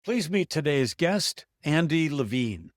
Please meet today's guest, Andy Levine.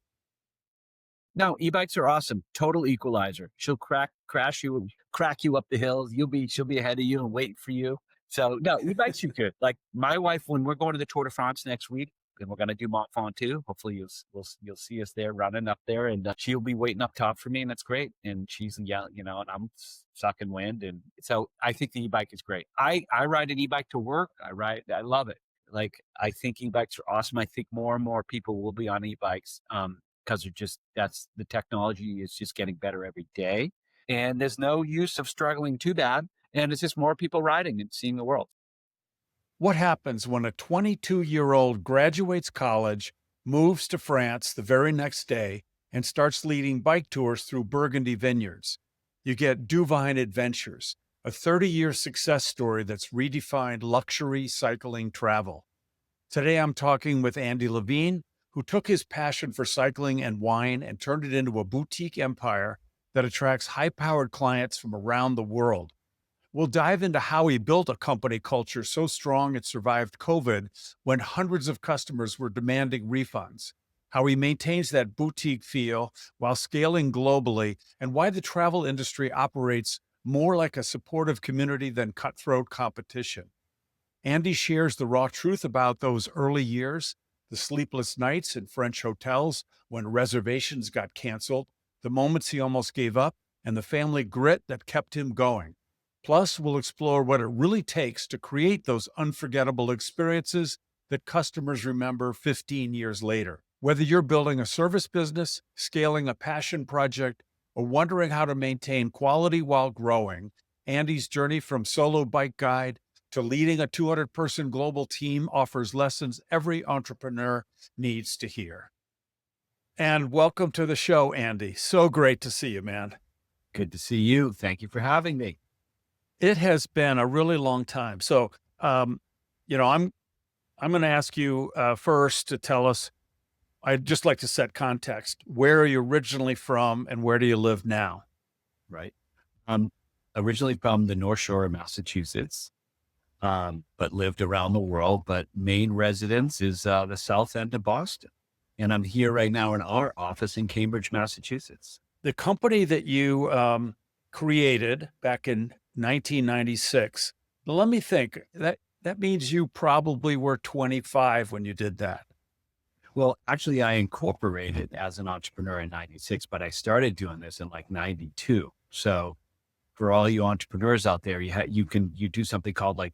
No, e-bikes are awesome. Total equalizer. She'll crash you, and crack you up the hills. She'll be ahead of you and wait for you. So no, e-bikes are good. Like my wife, when we're going to the Tour de France next week, and we're going to do Mont Ventoux. Hopefully you'll see us there running up there, and she'll be waiting up top for me, and that's great. And she's yelling, and I'm sucking wind, and so I think the e-bike is great. I ride an e-bike to work. I love it. Like I think e-bikes are awesome. I think more and more people will be on e-bikes. Because that's the technology is just getting better every day. And there's no use of struggling too bad. And it's just more people riding and seeing the world. What happens when a 22-year-old graduates college, moves to France the very next day, and starts leading bike tours through Burgundy vineyards? You get Duvine Adventures, a 30-year success story that's redefined luxury cycling travel. Today, I'm talking with Andy Levine, who took his passion for cycling and wine and turned it into a boutique empire that attracts high-powered clients from around the world. We'll dive into how he built a company culture so strong it survived COVID when hundreds of customers were demanding refunds, how he maintains that boutique feel while scaling globally, and why the travel industry operates more like a supportive community than cutthroat competition. Andy shares the raw truth about those early years, the sleepless nights in French hotels when reservations got canceled, the moments he almost gave up, and the family grit that kept him going. Plus, we'll explore what it really takes to create those unforgettable experiences that customers remember 15 years later. Whether you're building a service business, scaling a passion project, or wondering how to maintain quality while growing, Andy's journey from solo bike guide to leading a 200-person global team offers lessons every entrepreneur needs to hear. And welcome to the show, Andy. So great to see you, man. Good to see you. Thank you for having me. It has been a really long time. So, I'm going to ask you first to tell us. I'd just like to set context. Where are you originally from, and where do you live now? Right. I'm originally from the North Shore of Massachusetts. But lived around the world, but main residence is the south end of Boston. And I'm here right now in our office in Cambridge, Massachusetts. The company that you created back in 1996, let me think, that means you probably were 25 when you did that. Well, actually, I incorporated as an entrepreneur in 96, but I started doing this in like 92. So for all you entrepreneurs out there, you do something called like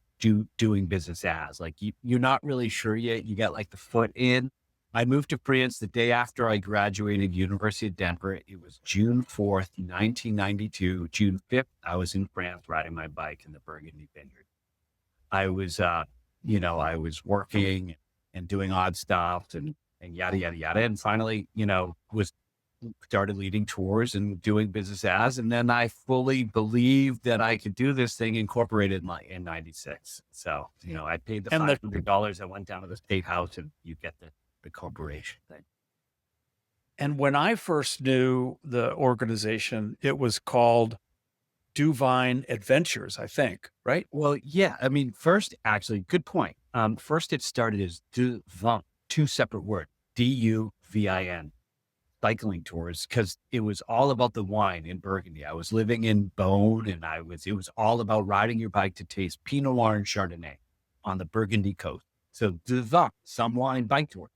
doing business as, like you're not really sure yet. You got like the foot in. I moved to France the day after I graduated University of Denver. It was June 4th, 1992. June 5th, I was in France riding my bike in the Burgundy vineyard. I was, I was working and doing odd stuff and yada, yada, yada. And finally, started leading tours and doing business as, and then I fully believed that I could do this thing incorporated in 96. So, I paid the $500. I went down to the state house and you get the corporation thing. And when I first knew the organization, it was called Duvine Adventures, I think, right? Well, yeah. I mean, first, actually, good point. First it started as Duvine, two separate words, Duvin. Cycling tours, because it was all about the wine in Burgundy. I was living in Beaune, and it was all about riding your bike to taste Pinot Noir and Chardonnay on the Burgundy coast. So Duvin, some wine bike tour.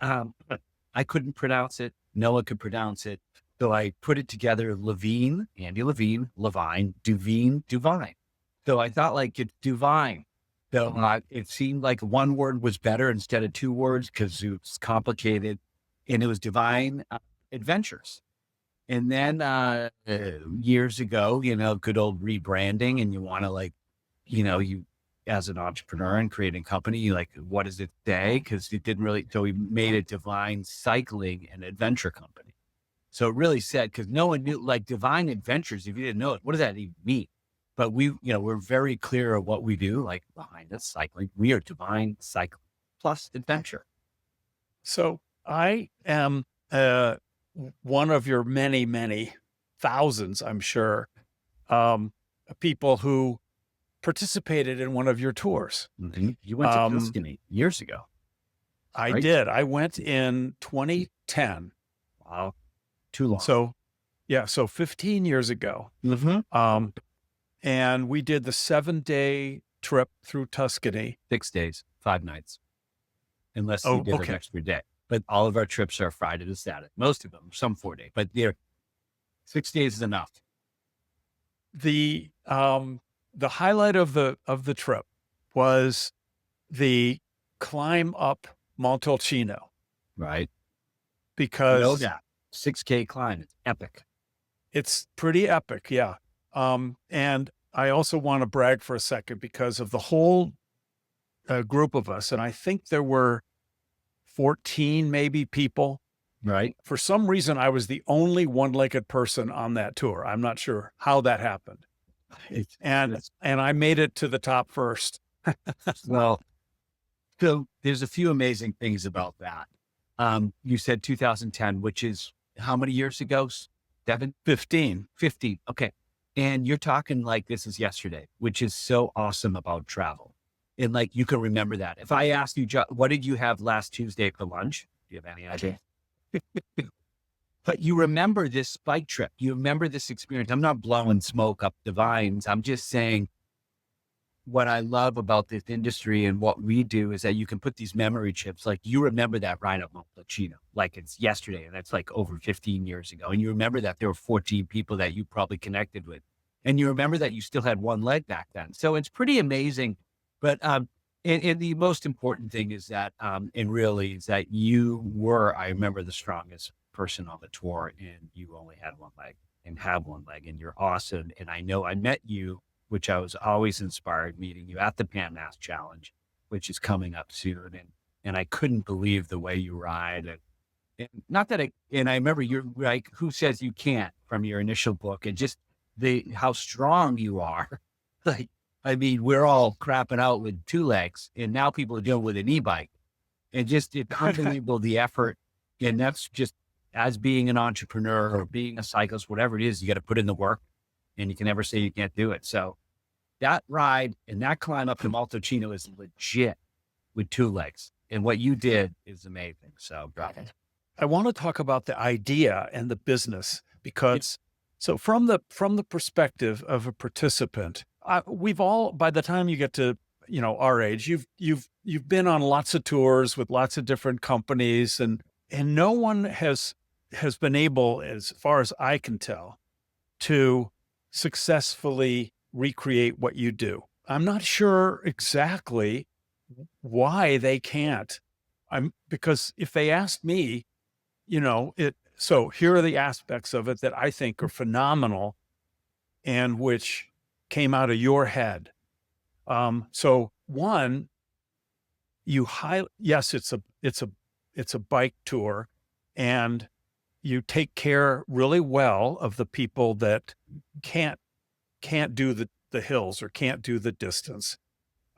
I couldn't pronounce it. No one could pronounce it. So I put it together, Levine, Andy Levine, Levine, Duvine. So I thought like it's Duvine. So it seemed like one word was better instead of two words because it was complicated. And it was Duvine Adventures. And then years ago, good old rebranding, and you want to you as an entrepreneur and creating a company, what does it say? Because it didn't really, so we made it Duvine Cycling and Adventure Company. So it really said, because no one knew, like Duvine Adventures, if you didn't know it, what does that even mean? But we're very clear of what we do, like behind us cycling. We are Duvine Cycling plus Adventure. So I am one of your many, many thousands, I'm sure, people who participated in one of your tours. Mm-hmm. You went to Tuscany years ago. I right? did. I went in 2010. Wow. Too long. So yeah, so 15 years ago. Mm-hmm. And we did the 7-day trip through Tuscany. 6 days, 5 nights, unless you Oh, did an okay. extra day. But all of our trips are Friday to Saturday. Most of them, some 4 day, but they're 6 days is enough. The highlight of the trip was the climb up Montalcino Right. Know because that 6K climb. It's epic. it's pretty epic. Yeah. And I also want to brag for a second because of the whole group of us. And I think there were 14 maybe people. Right. For some reason, I was the only one-legged person on that tour. I'm not sure how that happened. And I made it to the top first. Well, so there's a few amazing things about that. You said 2010, which is how many years ago, Devin? 15. 15. Okay. And you're talking like this is yesterday, which is so awesome about travel. And like, you can remember that. If I asked you, what did you have last Tuesday for lunch? Do you have any idea? But you remember this bike trip. You remember this experience. I'm not blowing smoke up the vines. I'm just saying what I love about this industry and what we do is that you can put these memory chips. Like you remember that ride up Montalcino, like it's yesterday, and that's like over 15 years ago. And you remember that there were 14 people that you probably connected with. And you remember that you still had one leg back then. So it's pretty amazing. But, and the most important thing is that, and really is that you were, I remember, the strongest person on the tour, and you only had one leg and have one leg, and you're awesome. And I know I met you, which I was always inspired meeting you at the Pan Mass Challenge, which is coming up soon. And I couldn't believe the way you ride. And not that and I remember you're like, who says you can't from your initial book, and just how strong you are. Like, I mean, we're all crapping out with 2 legs, and now people are dealing with an e-bike, and just it's unbelievable the effort. And that's just as being an entrepreneur or being a cyclist, whatever it is, you got to put in the work, and you can never say you can't do it. So that ride and that climb up to Montalcino is legit with 2 legs. And what you did is amazing. So I want to talk about the idea and the business because so from the perspective of a participant, we've all, by the time you get to, our age, you've been on lots of tours with lots of different companies, and no one has been able, as far as I can tell, to successfully recreate what you do. I'm not sure exactly why they can't. Because if they asked me, so here are the aspects of it that I think are phenomenal and which came out of your head. So one, yes, it's a bike tour, and you take care really well of the people that can't do the hills or can't do the distance.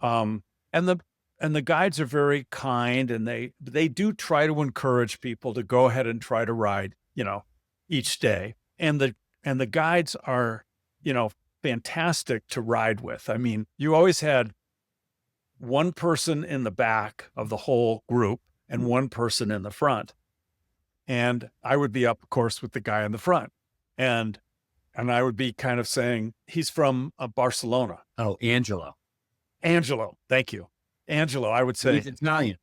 And the guides are very kind, and they do try to encourage people to go ahead and try to ride, each day. And the guides are, fantastic to ride with. I mean, you always had one person in the back of the whole group and one person in the front. And I would be up, of course, with the guy in the front. And I would be kind of saying, he's from Barcelona. Oh, Angelo, thank you. Angelo, I would say. he's Italian.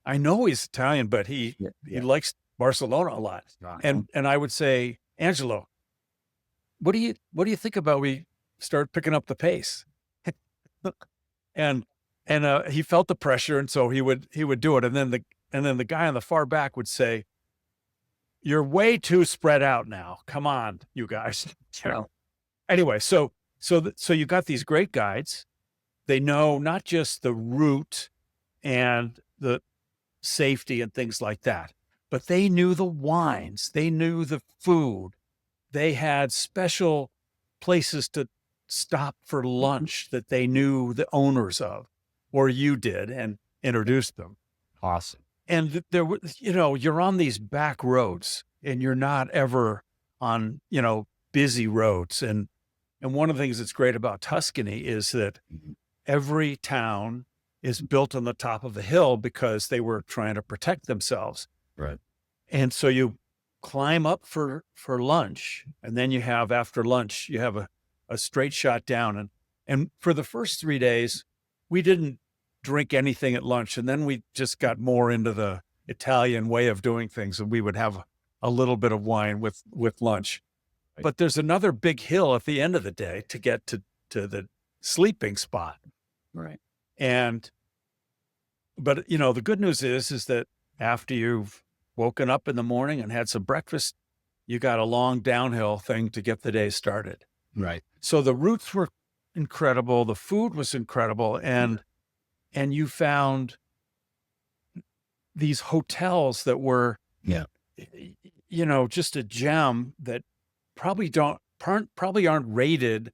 I know he's Italian, but he likes Barcelona a lot. And I would say, Angelo, what do you think about we start picking up the pace? and he felt the pressure, and so he would do it. And then the guy on the far back would say, "You're way too spread out now. Come on, you guys." Anyway, so you got these great guides. They know not just the route and the safety and things like that, but they knew the wines, they knew the food. They had special places to stop for lunch that they knew the owners of, or you did, and introduced them. Awesome. And there was, you're on these back roads, and you're not ever on, busy roads. And one of the things that's great about Tuscany is that every town is built on the top of a hill because they were trying to protect themselves. Right. And so you climb up for lunch, and then you have, after lunch, you have a straight shot down. And for the first 3 days, we didn't drink anything at lunch. And then we just got more into the Italian way of doing things, and we would have a little bit of wine with lunch. Right. But there's another big hill at the end of the day to get to the sleeping spot. Right. But the good news is that after you've woken up in the morning and had some breakfast, you got a long downhill thing to get the day started. Right. So the routes were incredible. The food was incredible. And you found these hotels that were, Yeah. just a gem that probably aren't rated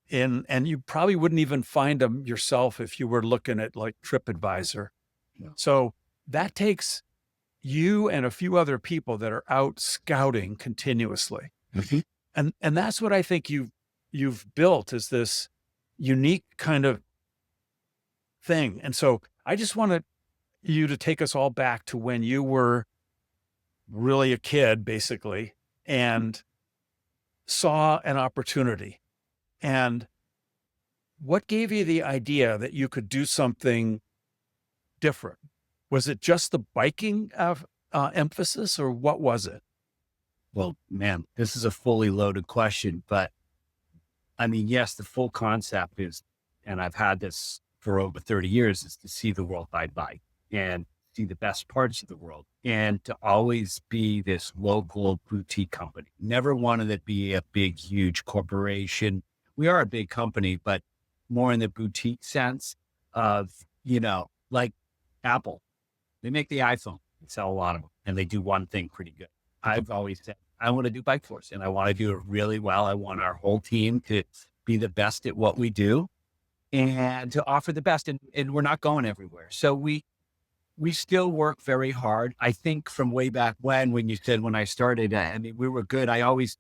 in, and you probably wouldn't even find them yourself if you were looking at like TripAdvisor. Yeah. So that takes you and a few other people that are out scouting continuously. Mm-hmm. And that's what I think you've built, is this unique kind of thing. And so I just wanted you to take us all back to when you were really a kid, basically, and saw an opportunity. And what gave you the idea that you could do something different? Was it just the biking emphasis, or what was it? Well, man, this is a fully loaded question, but I mean, yes, the full concept is, and I've had this for over 30 years, is to see the world by bike and see the best parts of the world, and to always be this local boutique company. Never wanted to be a big, huge corporation. We are a big company, but more in the boutique sense of, like Apple. They make the iPhone, they sell a lot of them, and they do one thing pretty good. I've always said, I want to do Bike Force, and I want to do it really well. I want our whole team to be the best at what we do and to offer the best. And we're not going everywhere. So we still work very hard. I think from way back when you said, when I started, I mean, we were good. I always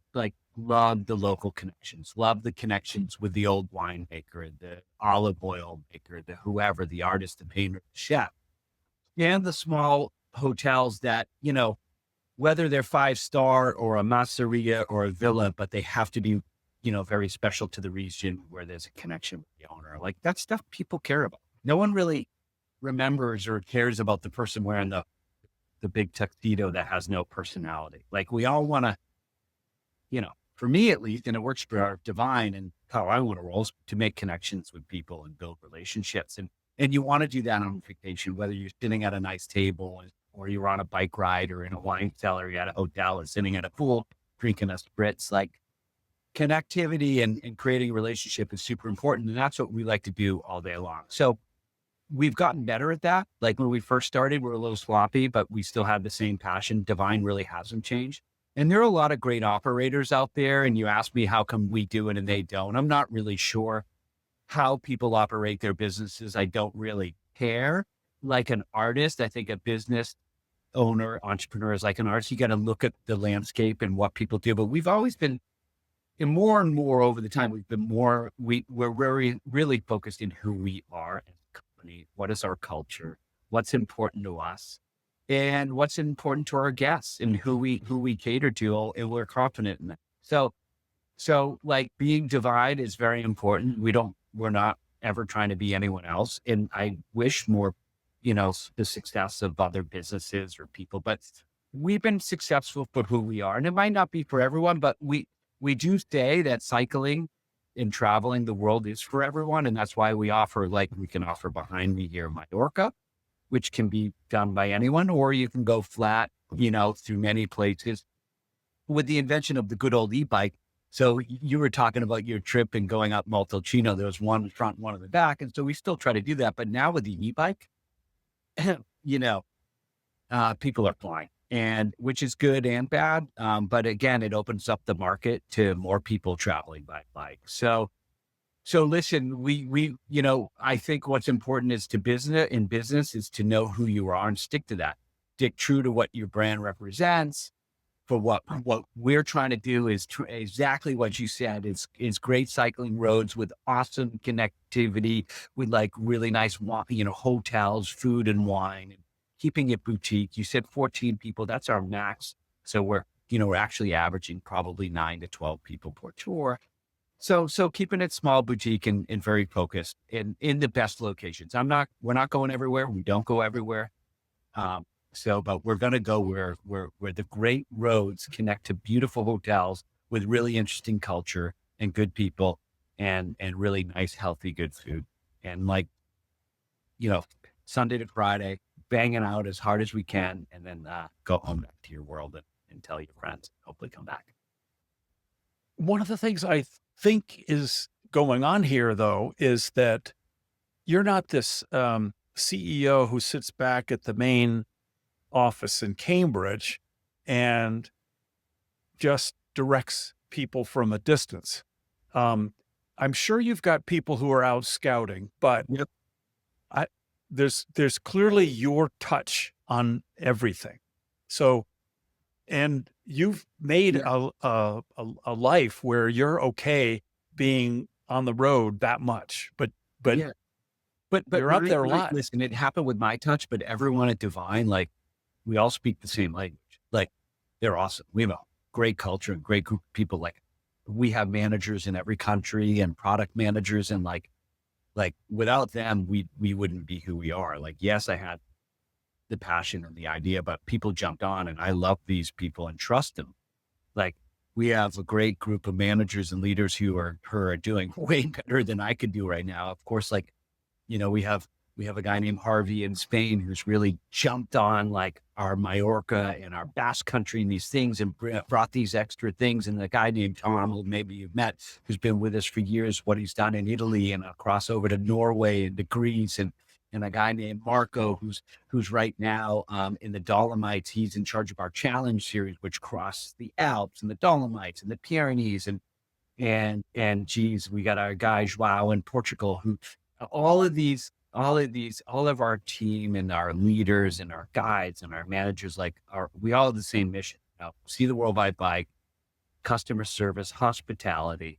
loved the local connections, loved the connections with the old winemaker, the olive oil maker, the whoever, the artist, the painter, the chef, and the small hotels that, whether they're 5-star or a masseria or a villa, but they have to be, very special to the region where there's a connection with the owner. Like, that stuff people care about. No one really remembers or cares about the person wearing the big tuxedo that has no personality. Like, we all want to, for me at least, and it works for our Duvine and how I want to roll, is to make connections with people and build relationships. And you want to do that on vacation, whether you're sitting at a nice table or you're on a bike ride or in a wine cellar, you're at a hotel or sitting at a pool, drinking a spritz. Like, connectivity and creating a relationship is super important. And that's what we like to do all day long. So we've gotten better at that. Like, when we first started, we were a little sloppy, but we still had the same passion. Duvine really hasn't changed. And there are a lot of great operators out there. And you ask me, how come we do it and they don't? I'm not really sure how people operate their businesses. I don't really care. Like an artist, I think a business owner, entrepreneur is like an artist. You got to look at the landscape and what people do. But we've always been, and more over the time, we've been we're very, really focused in who we are as a company. What is our culture? What's important to us? And what's important to our guests, and who we cater to, and we're confident in that. So like, being Duvine is very important. We're not ever trying to be anyone else. And I wish more, the success of other businesses or people, but we've been successful for who we are. And it might not be for everyone, but we do say that cycling and traveling the world is for everyone. And that's why we can offer behind me here, Mallorca, which can be done by anyone, or you can go flat, through many places with the invention of the good old e-bike. So you were talking about your trip and going up Montalcino. There was one in front, one in the back. And so we still try to do that. But now with the e-bike, people are flying, and which is good and bad. But again, it opens up the market to more people traveling by bike. So listen, we I think what's important is business is to know who you are and stick to that. Stick true to what your brand represents. for what we're trying to do is exactly what you said. Is great cycling roads with awesome connectivity, with like really nice, hotels, food and wine, and keeping it boutique. You said 14 people. That's our max. So we're actually averaging probably 9 to 12 people per tour. So keeping it small, boutique, and very focused in the best locations. We're not going everywhere. We don't go everywhere. But we're going to go where the great roads connect to beautiful hotels with really interesting culture and good people and really nice, healthy, good food. And Sunday to Friday, banging out as hard as we can, and then go home back to your world and tell your friends, hopefully come back. One of the things I think is going on here, though, is that you're not this CEO who sits back at the main office in Cambridge and just directs people from a distance. I'm sure you've got people who are out scouting, but Yep. there's clearly your touch on everything. So, and you've made a life where you're okay being on the road that much, but Yeah. But you're out there a lot. listen, it happened with my touch, but everyone at Duvine, like, we all speak the same language. Like, they're awesome. We have a great culture and great group of people. Like, we have managers in every country and product managers, and like without them, we wouldn't be who we are. Like, yes, I had the passion and the idea, but people jumped on, and I love these people and trust them. Like, we have a great group of managers and leaders who are doing way better than I could do right now. Of course, like, we have a guy named Harvey in Spain who's really jumped on like our Mallorca and our Basque country and these things, and brought these extra things. And the guy named Tom, who maybe you've met, who's been with us for years, what he's done in Italy, and across over to Norway and to Greece, and a guy named Marco, who's right now in the Dolomites. He's in charge of our challenge series, which crosses the Alps and the Dolomites and the Pyrenees, and geez, we got our guy Joao in Portugal, who all of our team and our leaders and our guides and our managers, we all have the same mission. See the world by bike, customer service, hospitality,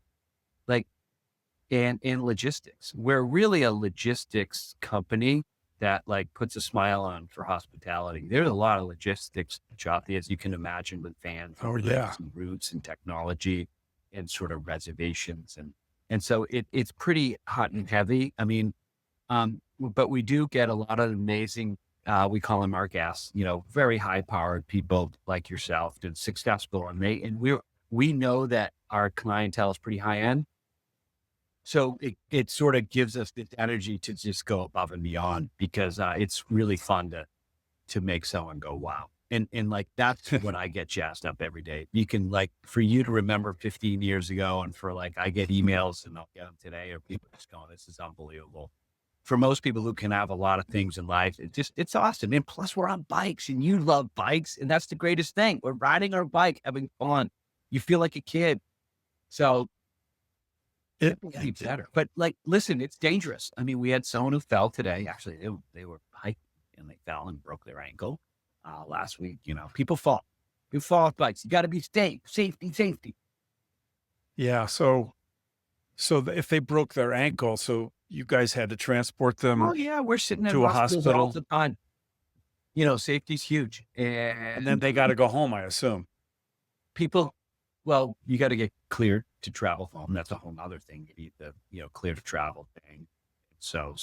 and logistics. We're really a logistics company that puts a smile on for hospitality. There's a lot of logistics, Jothy, as you can imagine, with vans, and routes and technology and sort of reservations. And so it's pretty hot and heavy. I mean, but we do get a lot of amazing, we call them our guests, very high powered people like yourself, and successful. And we know that our clientele is pretty high end. So it sort of gives us this energy to just go above and beyond, because it's really fun to make someone go, wow. And that's when I get jazzed up every day. You can for you to remember 15 years ago, and for I get emails and I'll get them today, or people just going, this is unbelievable. For most people who can have a lot of things in life, it's awesome. And plus we're on bikes, and you love bikes, and that's the greatest thing. We're riding our bike, having fun. You feel like a kid. So it gets better. But listen, it's dangerous. I mean, we had someone who fell today. Actually, they were hiking and they fell and broke their ankle last week. People fall. You fall off bikes. You got to be safe. Safety. Yeah. So if they broke their ankle, so you guys had to transport them. Oh yeah, we're sitting to a hospital all the time. Safety's huge, and then they got to go home, I assume. People, well, you got to get cleared to travel home. That's a whole other thing. You need the clear to travel thing. So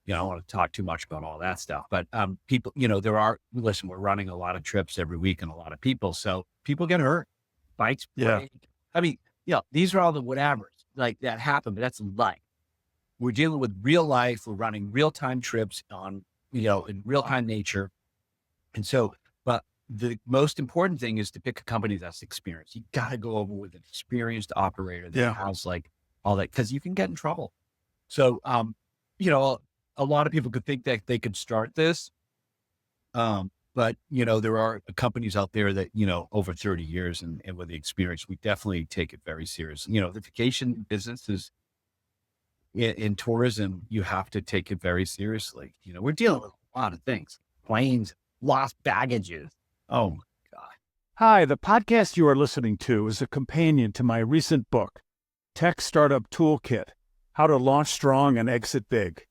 I don't want to talk too much about all that stuff, but people, listen, we're running a lot of trips every week and a lot of people. So people get hurt. Bikes break. I mean, these are all the whatevers that happen, but that's life. We're dealing with real life. We're running real-time trips on, in real-time nature. And so, but the most important thing is to pick a company that's experienced. You got to go over with an experienced operator that has all that, because you can get in trouble. So, a lot of people could think that they could start this. But there are companies out there that, over 30 years and with the experience, we definitely take it very serious. The vacation business is in tourism, you have to take it very seriously. We're dealing with a lot of things, planes, lost baggages. Oh my God. Hi, the podcast you are listening to is a companion to my recent book, Tech Startup Toolkit: How to Launch Strong and Exit Big.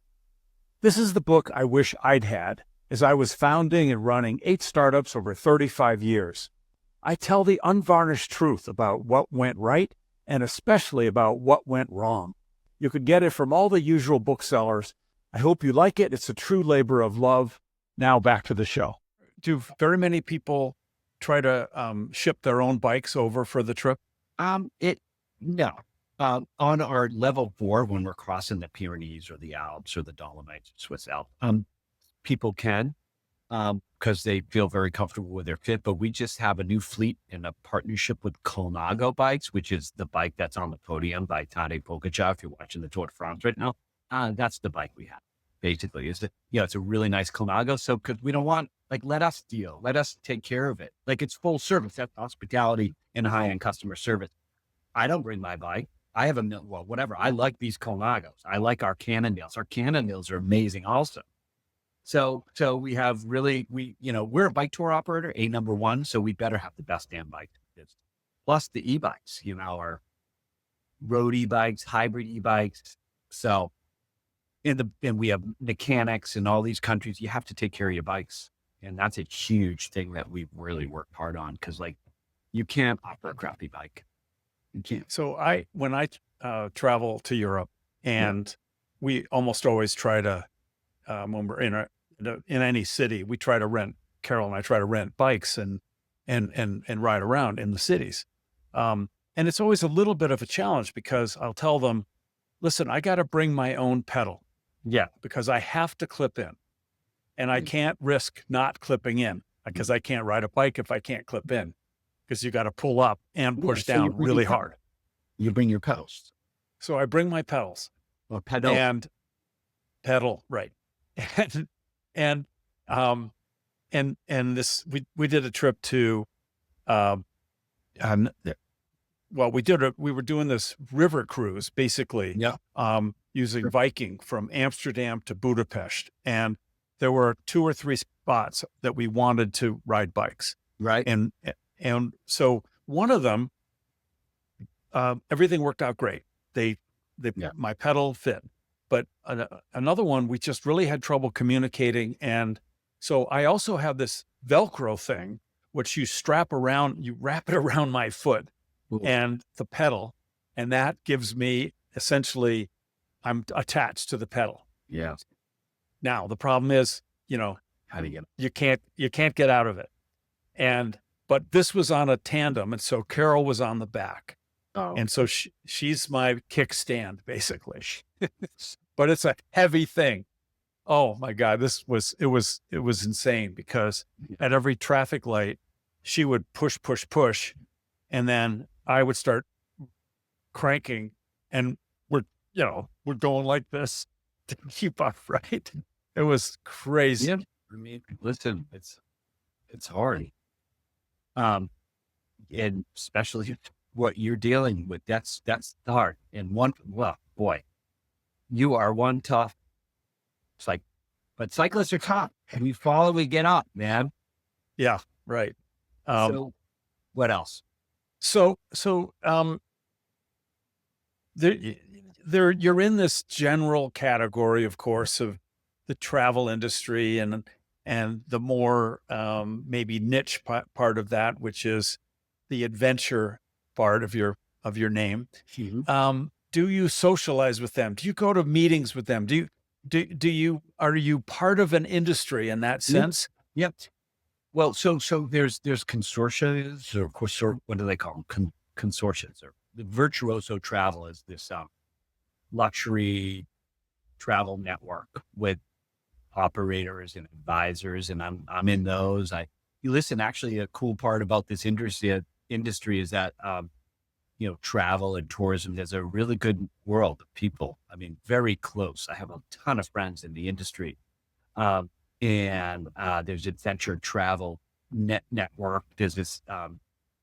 This is the book I wish I'd had, as I was founding and running 8 startups over 35 years. I tell the unvarnished truth about what went right and especially about what went wrong. You could get it from all the usual booksellers. I hope you like it. It's a true labor of love. Now back to the show. Do very many people try to ship their own bikes over for the trip? No. On our level 4, when we're crossing the Pyrenees or the Alps or the Dolomites, Swiss Alps, people can, because they feel very comfortable with their fit. But we just have a new fleet in a partnership with Colnago Bikes, which is the bike that's on the podium by Tadej Pogačar. If you're watching the Tour de France right now, that's the bike we have. Basically, it's a really nice Colnago. So, because we don't want, let us deal, let us take care of it. It's full service, that's hospitality and high-end customer service. I don't bring my bike. I have whatever. I like these Colnagos. I like our Cannondales. Our Cannondales are amazing also. So we have we're a bike tour operator, a number 1. So we better have the best damn bike. Plus the e-bikes, our road e-bikes, hybrid e-bikes. So, and we have mechanics in all these countries. You have to take care of your bikes. And that's a huge thing that we've really worked hard on. Cause you can't offer a crappy bike. You can't. So when I travel to Europe, and we almost always try to, when we're in any city, we try to rent, Carol and I try to rent bikes and ride around in the cities. And it's always a little bit of a challenge because I'll tell them, listen, I got to bring my own pedal. Yeah. Because I have to clip in, and I can't risk not clipping in, because I can't ride a bike if I can't clip in, because you got to pull up and push down really hard. You bring your pedals. So I bring my pedals. Or pedal. And pedal, right. And this, we did a trip to, we were doing this river cruise, basically. Yeah. Using Viking from Amsterdam to Budapest. And there were 2 or 3 spots that we wanted to ride bikes. Right. And so one of them, everything worked out great. My pedal fit, but another one, we just really had trouble communicating. And so I also have this Velcro thing, which you wrap it around my foot. Ooh. And the pedal, and that gives me essentially, I'm attached to the pedal. Yeah. Now the problem is, how do you get it? You can't get out of it. But this was on a tandem. And so Carol was on the back. Oh. And so she's my kickstand, basically. But it's a heavy thing. Oh my God, it was insane, because at every traffic light, she would push, and then I would start cranking, and we're going like this to keep up, right? It was crazy. Yeah. I mean, listen, it's hard. And especially what you're dealing with, that's hard. And boy, you are one tough. But cyclists are tough. We fall, we get up, man. Yeah. Right. So what else? So you're in this general category, of course, of the travel industry and the more maybe niche part of that, which is the adventure part of your name. Mm-hmm. Do you socialize with them? Do you go to meetings with them? Are you part of an industry in that sense? Yep. Well, so there's consortia, or what do they call them? Consortia, or the Virtuoso Travel is this luxury travel network with operators and advisors, and I'm in those. Actually, a cool part about this industry is that travel and tourism, there's a really good world of people. I mean, very close. I have a ton of friends in the industry. And there's Adventure Travel Network. There's this, and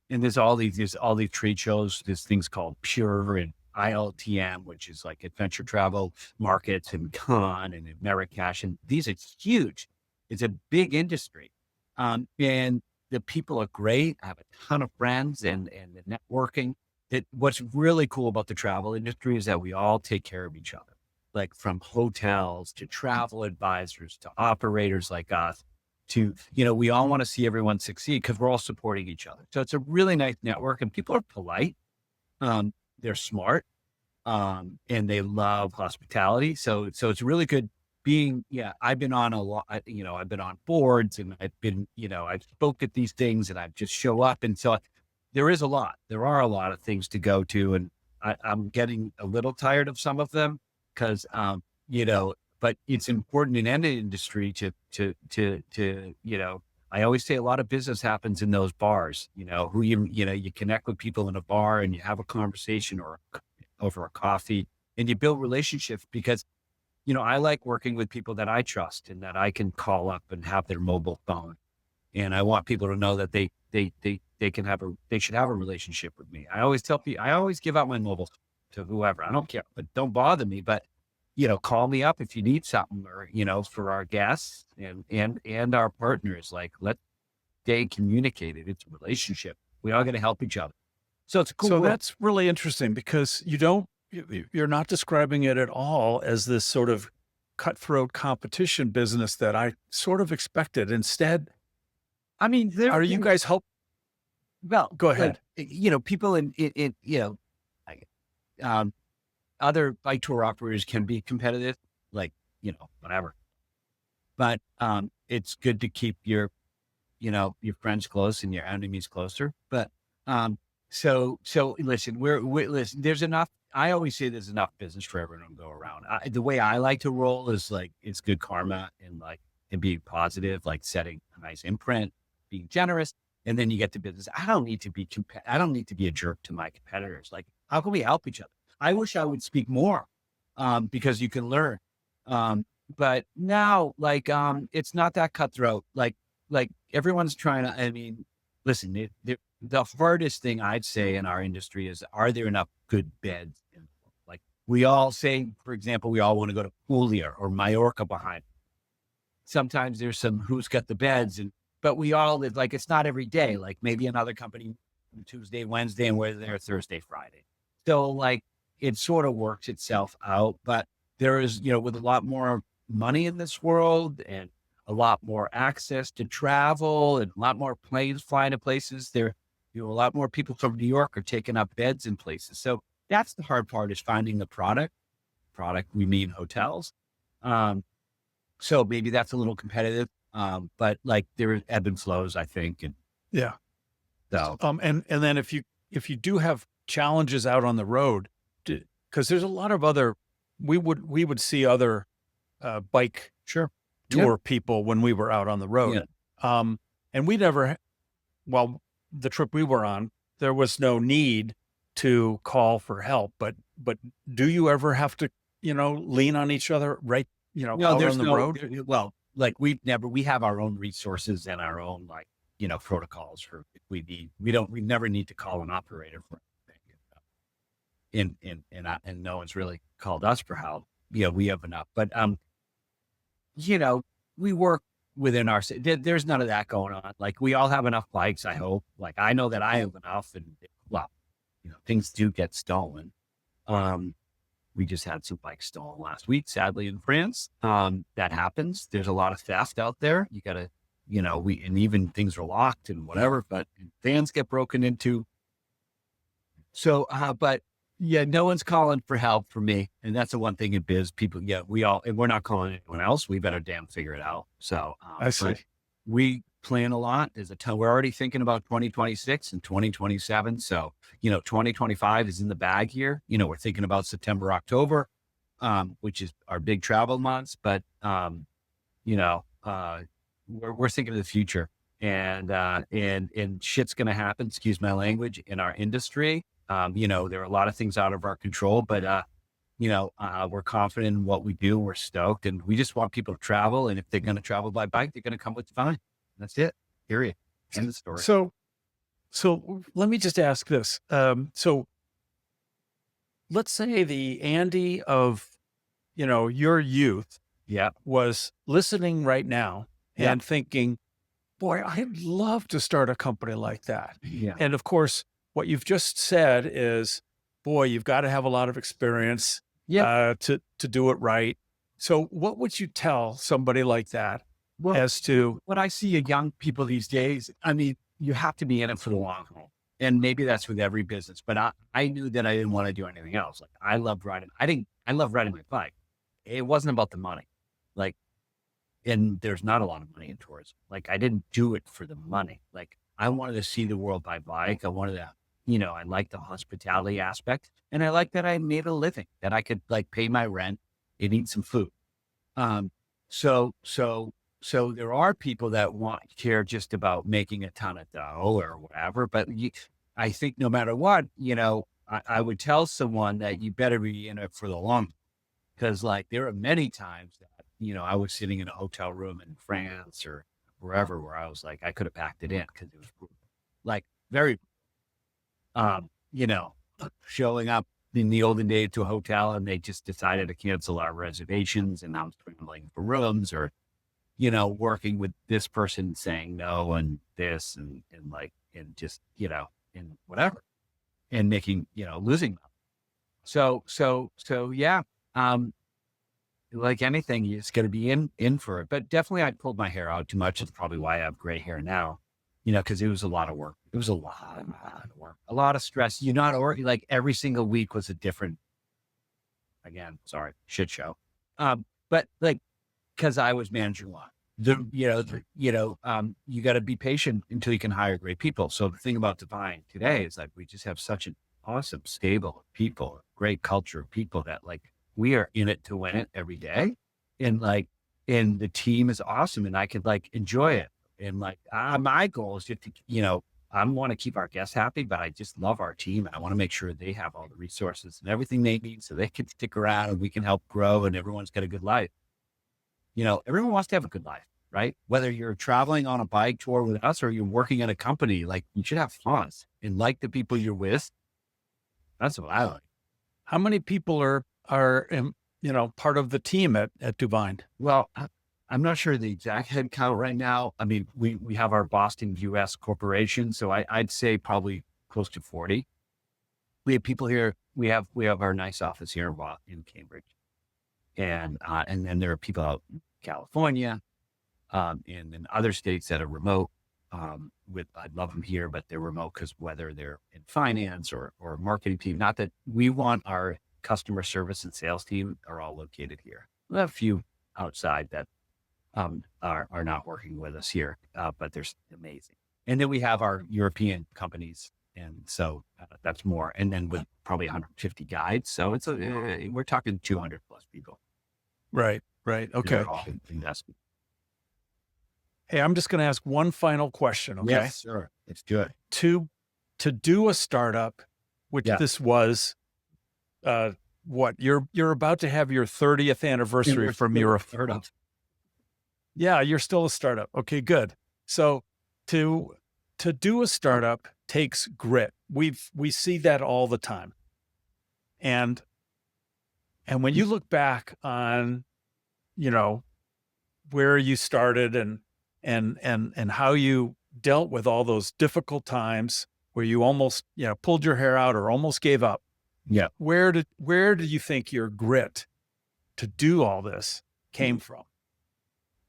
there's all these trade shows. There's things called Pure and ILTM, which is like Adventure Travel Markets, and Cannes and Marrakesh. And these are huge. It's a big industry. And the people are great. I have a ton of friends and the networking. What's really cool about the travel industry is that we all take care of each other, like from hotels to travel advisors to operators like us to, we all want to see everyone succeed because we're all supporting each other. So it's a really nice network, and people are polite. They're smart, and they love hospitality. So it's really good I've been on a lot, I've been on boards, and I've been, I've spoke at these things, and I just show up. And so there are a lot of things to go to, and I'm getting a little tired of some of them because, but it's important in any industry to, I always say a lot of business happens in those bars, you connect with people in a bar and you have a conversation or over a coffee, and you build relationships because, I like working with people that I trust and that I can call up and have their mobile phone. And I want people to know that they should have a relationship with me. I always tell people, I always give out my mobile to whoever. I don't care, but don't bother me. But, call me up if you need something, or, for our guests and our partners, like, let's stay communicated. It's a relationship. We all got to help each other. So it's a cool So world. that's really interesting because you're not describing it at all as this sort of cutthroat competition business that I sort of expected. Instead, I mean, are you guys well, go like, ahead. people in, I- um, other bike tour operators can be competitive, like, whatever. But it's good to keep your friends close and your enemies closer. But so listen, listen, there's enough. I always say there's enough business for everyone to go around. The way I like to roll is like, it's good karma, and being positive, like setting a nice imprint, being generous, and then you get to business. I don't need to be a jerk to my competitors. Like, how can we help each other? I wish I would speak more, because you can learn. But now, like, it's not that cutthroat. Like everyone's trying to, I mean, listen, the hardest thing I'd say in our industry is, are there enough good beds? Like, we all say, for example, we all want to go to Puglia or Majorca behind. Sometimes there's some who's got the beds, but we all live, like, it's not every day. Like, maybe another company Tuesday, Wednesday, and we're there Thursday, Friday. So, like, it sort of works itself out. But there is, with a lot more money in this world and a lot more access to travel and a lot more planes flying to places, a lot more people from New York are taking up beds in places. So that's the hard part, is finding the product, we mean hotels. So maybe that's a little competitive. But like, there are ebb and flows, I think. And Yeah. so, And then if you do have challenges out on the road, because there's a lot of other, we would see other bike sure. tour people when we were out on the road. Yeah. And we never, well, the trip we were on, there was no need to call for help, but do you ever have to, lean on each other, right? No, out there's on the no, road? well, like, we have our own resources and our own, like, protocols for if we need, we never need to call an operator for anything. And no one's really called us for help. We have enough, but, we work within there's none of that going on. Like, we all have enough bikes, I hope. Like, I know that I have enough, and, well, things do get stolen. We just had some bikes stolen last week, sadly, in France. That happens. There's a lot of theft out there. You gotta, and even things are locked and whatever, but vans get broken into. So, but yeah, no one's calling for help for me. And that's the one thing in biz. People, and we're not calling anyone else. We better damn figure it out. So, I see. we plan a lot. There's a ton. We're already thinking about 2026 and 2027. So, 2025 is in the bag here. We're thinking about September, October, which is our big travel months. But, we're thinking of the future, and shit's going to happen. Excuse my language, in our industry. There are a lot of things out of our control, but, we're confident in what we do. We're stoked, and we just want people to travel. And if they're going to travel by bike, they're going to come with Duvine. That's it. Period. End of story. So let me just ask this. So let's say the Andy of, your youth Yeah. was listening right now Yeah. and thinking, boy, I'd love to start a company like that. Yeah. And of course, what you've just said is, boy, you've got to have a lot of experience Yeah. to do it right. So, what would you tell somebody like that Well, as to, what I see in young people these days, I mean, you have to be in it for the long haul. And maybe that's with every business, but I knew that I didn't want to do anything else. Like I loved riding. I love riding my bike. It wasn't about the money. Like, and there's not a lot of money in tourism. Like I didn't do it for the money. Like I wanted to see the world by bike. I wanted to, I like the hospitality aspect and I like that I made a living, that I could like pay my rent and eat some food. Um, so, so, so there are people that care just about making a ton of dough or whatever, but I think no matter what, I would tell someone that you better be in it for the long, because like there are many times that, I was sitting in a hotel room in France or wherever, where I was like, I could have packed it in because it was like very, you know, showing up in the olden days to a hotel and they just decided to cancel our reservations and I'm scrambling for rooms or, working with this person saying no and this and like, and just, and whatever and making, losing them. So yeah. Like anything, you just got to be in for it. But definitely I pulled my hair out too much. It's probably why I have gray hair now, because it was a lot of work. It was a lot of work, a lot of stress. Like every single week was a different, again, sorry, shit show. But like, cause I was managing a lot. You got to be patient until you can hire great people. So the thing about Duvine today is like, we just have such an awesome, stable people, great culture of people that like, we are in it to win it every day. And like, and the team is awesome and I could like enjoy it. And like, my goal is just to, I want to keep our guests happy, but I just love our team. And I want to make sure they have all the resources and everything they need so they can stick around and we can help grow and everyone's got a good life. Everyone wants to have a good life, right? Whether you're traveling on a bike tour with us or you're working at a company, like you should have fun and like the people you're with. That's what I like. how many people are part of the team at Duvine? Well, I'm not sure the exact head count right now. I mean, we have our Boston US corporation. So I'd say probably close to 40. We have people here. We have our nice office here in Cambridge. And then there are people out in California, and in other states that are remote, I'd love them here, but they're remote because whether they're in finance or marketing team, not that we want our customer service and sales team are all located here. We have a few outside that are not working with us here, but they're amazing. And then we have our European companies. And so that's more. And then with probably 150 guides. So it's we're talking 200 plus people. Right. Okay. Investment. Hey, I'm just going to ask one final question. Okay. Yes, sure. Let's do it. To do a startup, which this was, what you're about to have your 30th anniversary from your startup. Yeah, you're still a startup. Okay, good. So to do a startup takes grit. We see that all the time. And when you look back on, where you started and how you dealt with all those difficult times where you almost, pulled your hair out or almost gave up. Yeah. Where do you think your grit to do all this came from?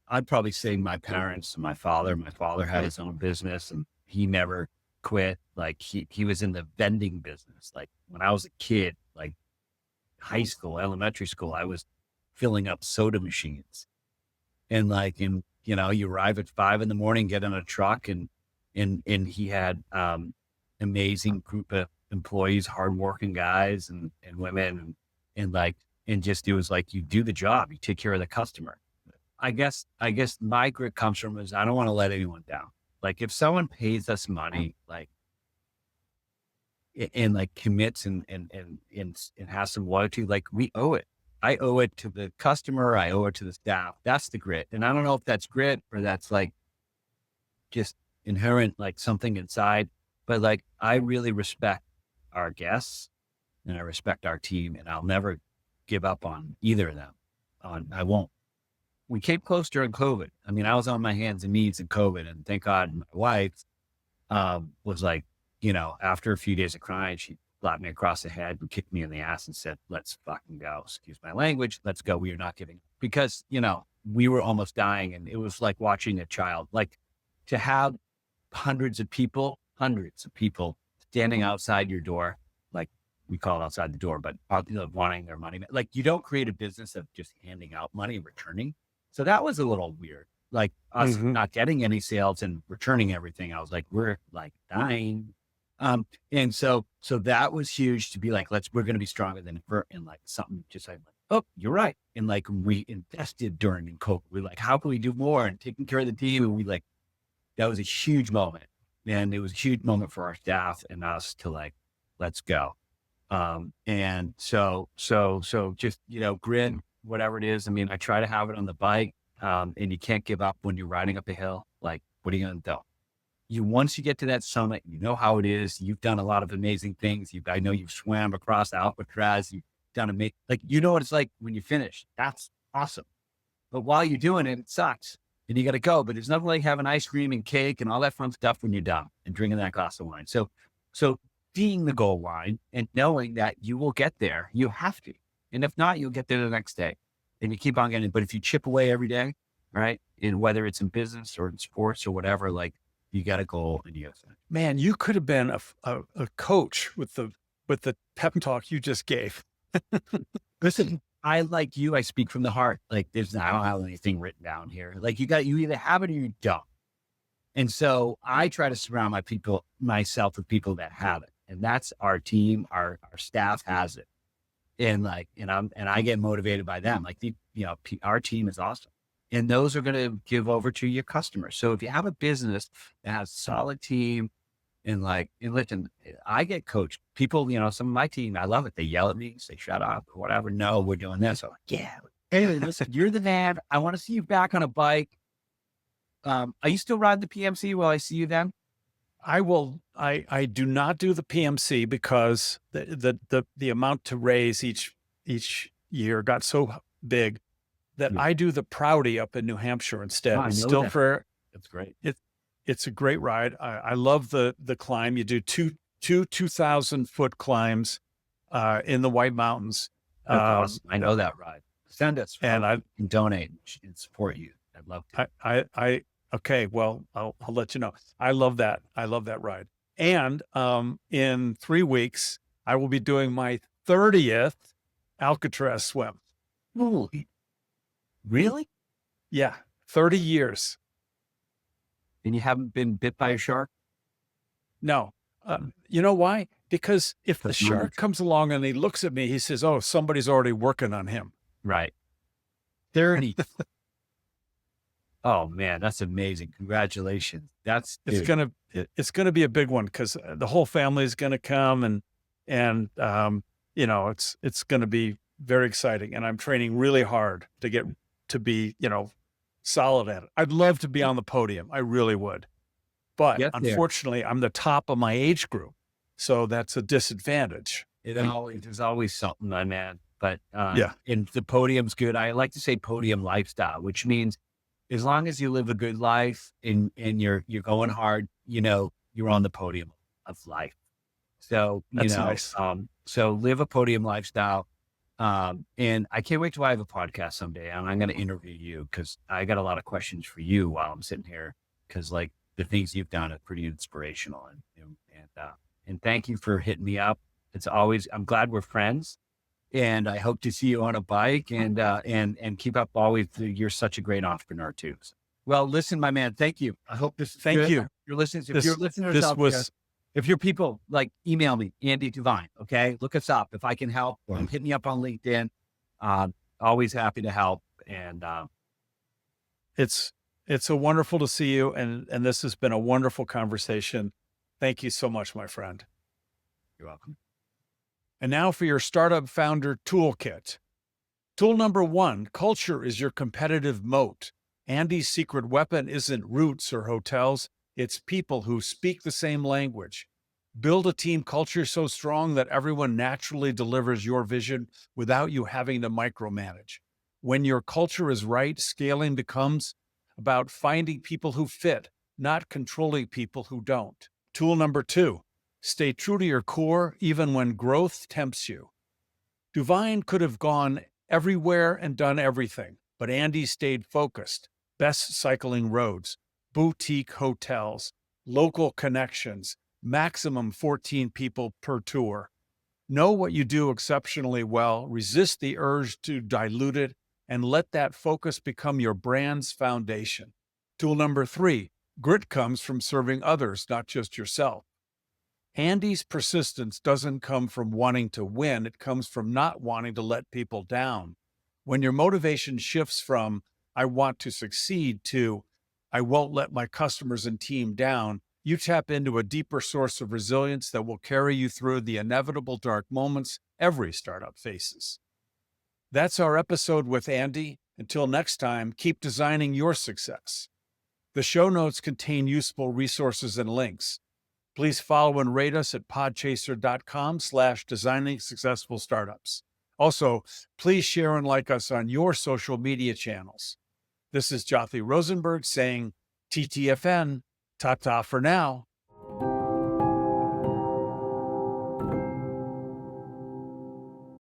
I'd probably say my parents, my father had his own business and he never quit. Like he was in the vending business. Like when I was a kid, like high school, elementary school, I was filling up soda machines and like, you arrive at 5 a.m, get in a truck and he had, amazing group of employees, hardworking guys and women and just, it was like, you do the job, you take care of the customer. I guess my grit comes from is I don't want to let anyone down. Like if someone pays us money, like, and like commits and has some loyalty, like we owe it. I owe it to the customer. I owe it to the staff. That's the grit. And I don't know if that's grit or that's like just inherent, like something inside, but like, I really respect our guests and I respect our team and I'll never give up on either of them. I won't. we came close during COVID. I mean, I was on my hands and knees in COVID, and thank God my wife was like, after a few days of crying, she slapped me across the head and kicked me in the ass and said, let's fucking go. Excuse my language. Let's go. We are not giving up. Because, we were almost dying, and it was like watching a child, like to have hundreds of people standing outside your door, like we call it outside the door, but wanting their money. Like, you don't create a business of just handing out money and returning. So that was a little weird. Like us not getting any sales and returning everything. I was like, we're like dying. And so that was huge to be like, we're going to be stronger than ever. And like something just like, oh, you're right. And like, we invested during COVID. We're like, how can we do more? And taking care of the team. And that was a huge moment. And it was a huge moment for our staff and us to like, let's go. And so just, grit, whatever it is. I mean, I try to have it on the bike. And you can't give up when you're riding up a hill. Like, what are you going to do? Once you get to that summit, you know how it is. You've done a lot of amazing things. I know you've swam across Alcatraz. You've done amazing, what it's like when you finish. That's awesome. But while you're doing it, it sucks. And you got to go. But there's nothing like having ice cream and cake and all that fun stuff when you're done and drinking that glass of wine. So seeing the goal line and knowing that you will get there, you have to. And if not, you'll get there the next day. And you keep on getting it. But if you chip away every day, right? And whether it's in business or in sports or whatever, like, you got a goal and you have to. Man, you could have been a coach with the pep talk you just gave. Listen, I like you. I speak from the heart. Like, I don't have anything written down here. Like, you either have it or you don't. And so I try to surround myself with people that have it. And that's our team. Our staff has it. And I get motivated by them. Like, our team is awesome. And those are going to give over to your customers. So if you have a business that has a solid team and listen, I get coached. People, some of my team, I love it. They yell at me, say, shut up, or whatever. No, we're doing this. I'm like, yeah. Hey, listen, you're the man. I want to see you back on a bike. Are you still riding the PMC while I see you then? I will. I do not do the PMC because the amount to raise each year got so big that I do the Proudy up in New Hampshire instead. Oh, I know still that. That's great. It's a great ride. I love the climb. You do two 2,000 foot climbs in the White Mountains. That's awesome. I know that ride. Send us and I can donate and support you. I'd love to. Okay, well, I'll let you know. I love that. I love that ride. And in 3 weeks, I will be doing my 30th Alcatraz swim. Holy, really? Yeah, 30 years. And you haven't been bit by a shark? No. You know why? Because if the shark comes along and he looks at me, he says, oh, somebody's already working on him. Right. 30. Oh man, that's amazing. Congratulations. It's gonna be a big one because the whole family is gonna come and it's gonna be very exciting. And I'm training really hard to get to be, solid at it. I'd love to be on the podium. I really would. But unfortunately, I'm the top of my age group. So that's a disadvantage. There's always something, my man. But yeah. And the podium's good. I like to say podium lifestyle, which means as long as you live a good life and you're going hard, you're on the podium of life. So, that's nice. So live a podium lifestyle. And I can't wait till I have a podcast someday and I'm going to interview you because I got a lot of questions for you while I'm sitting here. Cause the things you've done are pretty inspirational and thank you for hitting me up. I'm glad we're friends and I hope to see you on a bike and keep up always. You're such a great entrepreneur too. Well, listen, my man, thank you. I hope this is thank good. you. You're listening. If you're listeners out there, if you're people, email me, Andy Levine. Okay. Look us up. If I can help, or hit me up on LinkedIn. Always happy to help. And it's a wonderful to see you. And this has been a wonderful conversation. Thank you so much, my friend. You're welcome. And now for your startup founder toolkit. Tool number 1, culture is your competitive moat. Andy's secret weapon isn't routes or hotels. It's people who speak the same language. Build a team culture so strong that everyone naturally delivers your vision without you having to micromanage. When your culture is right, scaling becomes about finding people who fit, not controlling people who don't. Tool number 2, stay true to your core even when growth tempts you. Duvine could have gone everywhere and done everything, but Andy stayed focused. Best cycling roads, boutique hotels, local connections, maximum 14 people per tour. Know what you do exceptionally well, resist the urge to dilute it, and let that focus become your brand's foundation. Tool number 3, grit comes from serving others, not just yourself. Andy's persistence doesn't come from wanting to win, it comes from not wanting to let people down. When your motivation shifts from, I want to succeed, to, I won't let my customers and team down, you tap into a deeper source of resilience that will carry you through the inevitable dark moments every startup faces. That's our episode with Andy. Until next time, keep designing your success. The show notes contain useful resources and links. Please follow and rate us at podchaser.com/designing successful startups. Also, please share and like us on your social media channels. This is Jothy Rosenberg saying TTFN, ta-ta for now.